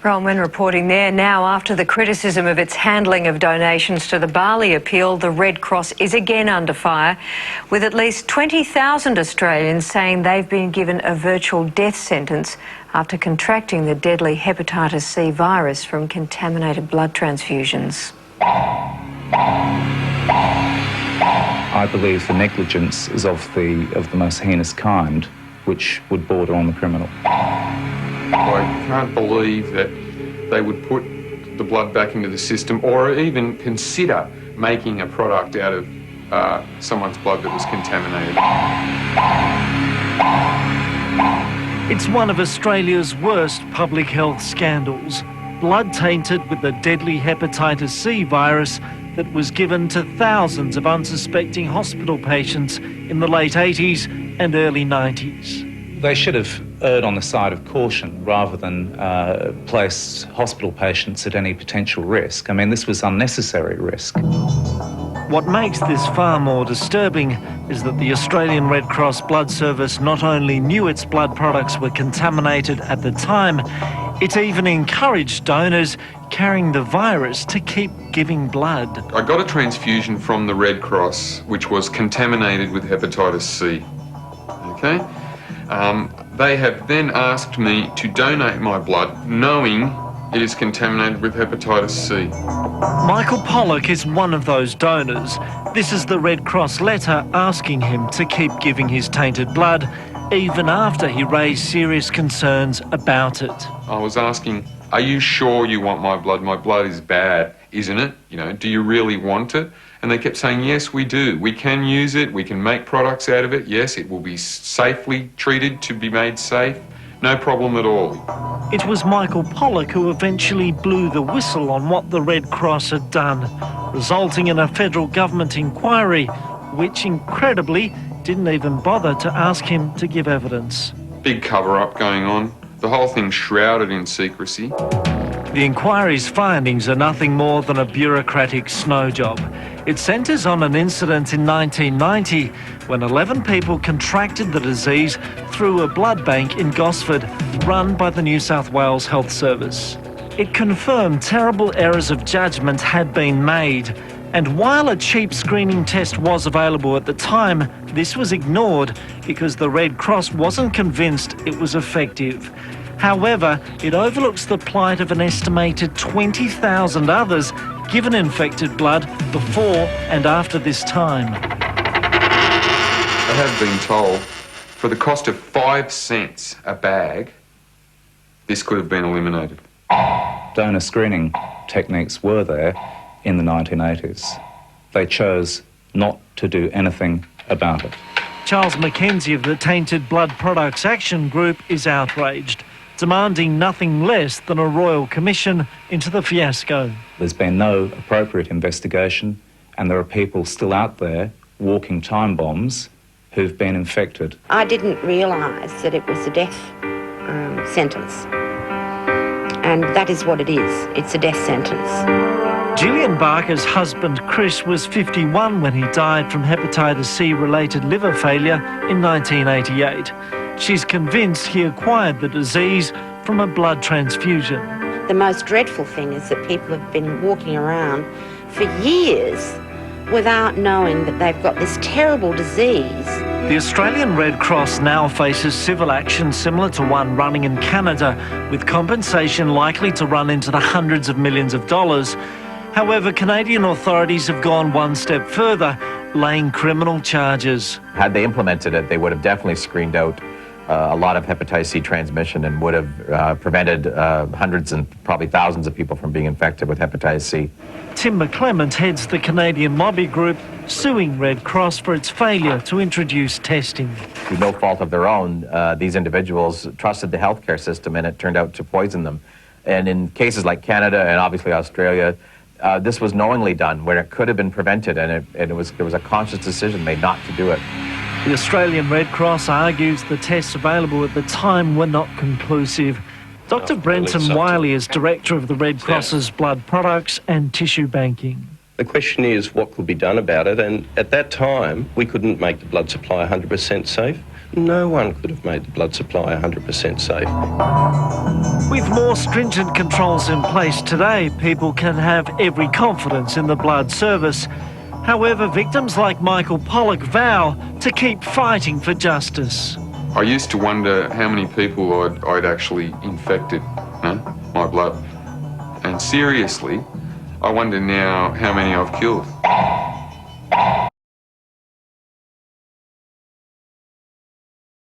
Roman reporting there now. After the criticism of its handling of donations to the Bali appeal, the Red Cross is again under fire, with at least 20,000 Australians saying they've been given a virtual death sentence after contracting the deadly hepatitis C virus from contaminated blood transfusions. I believe the negligence is of the most heinous kind, which would border on the criminal. I can't believe that they would put the blood back into the system or even consider making a product out of someone's blood that was contaminated. It's one of Australia's worst public health scandals. Blood tainted with the deadly hepatitis C virus that was given to thousands of unsuspecting hospital patients in the late 80s and early 90s. They should have erred on the side of caution rather than place hospital patients at any potential risk. I mean, this was unnecessary risk. What makes this far more disturbing is that the Australian Red Cross Blood Service not only knew its blood products were contaminated at the time, it even encouraged donors carrying the virus to keep giving blood. I got a transfusion from the Red Cross which was contaminated with hepatitis C. Okay? They have then asked me to donate my blood knowing it is contaminated with hepatitis C. Michael Pollack is one of those donors. This is the Red Cross letter asking him to keep giving his tainted blood even after he raised serious concerns about it. I was asking, are you sure you want my blood? My blood is bad, isn't it? You know, do you really want it? And they kept saying, yes, we do. We can use it. We can make products out of it. Yes, it will be safely treated to be made safe. No problem at all. It was Michael Pollack who eventually blew the whistle on what the Red Cross had done, resulting in a federal government inquiry, which incredibly didn't even bother to ask him to give evidence. Big cover-up going on. The whole thing's shrouded in secrecy. The inquiry's findings are nothing more than a bureaucratic snow job. It centres on an incident in 1990 when 11 people contracted the disease through a blood bank in Gosford run by the New South Wales Health Service. It confirmed terrible errors of judgment had been made, and while a cheap screening test was available at the time, this was ignored because the Red Cross wasn't convinced it was effective. However, it overlooks the plight of an estimated 20,000 others given infected blood before and after this time. I have been told, for the cost of 5 cents a bag, this could have been eliminated. Donor screening techniques were there in the 1980s. They chose not to do anything about it. Charles Mackenzie of the Tainted Blood Products Action Group is outraged, demanding nothing less than a royal commission into the fiasco. There's been no appropriate investigation, and there are people still out there walking time bombs who've been infected. I didn't realise that it was a death sentence. And that is what it is. It's a death sentence. Gillian Barker's husband Chris was 51 when he died from hepatitis C-related liver failure in 1988. She's convinced he acquired the disease from a blood transfusion. The most dreadful thing is that people have been walking around for years without knowing that they've got this terrible disease. The Australian Red Cross now faces civil action similar to one running in Canada, with compensation likely to run into the hundreds of millions of dollars. However, Canadian authorities have gone one step further, laying criminal charges. Had they implemented it, they would have definitely screened out a lot of hepatitis C transmission and would have prevented hundreds and probably thousands of people from being infected with hepatitis C. Tim McClement heads the Canadian lobby group suing Red Cross for its failure to introduce testing. Through no fault of their own, these individuals trusted the healthcare system and it turned out to poison them. And in cases like Canada and obviously Australia, this was knowingly done where it could have been prevented, and there was a conscious decision made not to do it. The Australian Red Cross argues the tests available at the time were not conclusive. Dr. Brenton Wiley is director of the Red Cross's blood products and tissue banking. The question is what could be done about it, and at that time we couldn't make the blood supply 100% safe. No one could have made the blood supply 100% safe. With more stringent controls in place today, people can have every confidence in the blood service. However, victims like Michael Pollack vow to keep fighting for justice. I used to wonder how many people I'd actually infected, my blood. And seriously, I wonder now how many I've killed.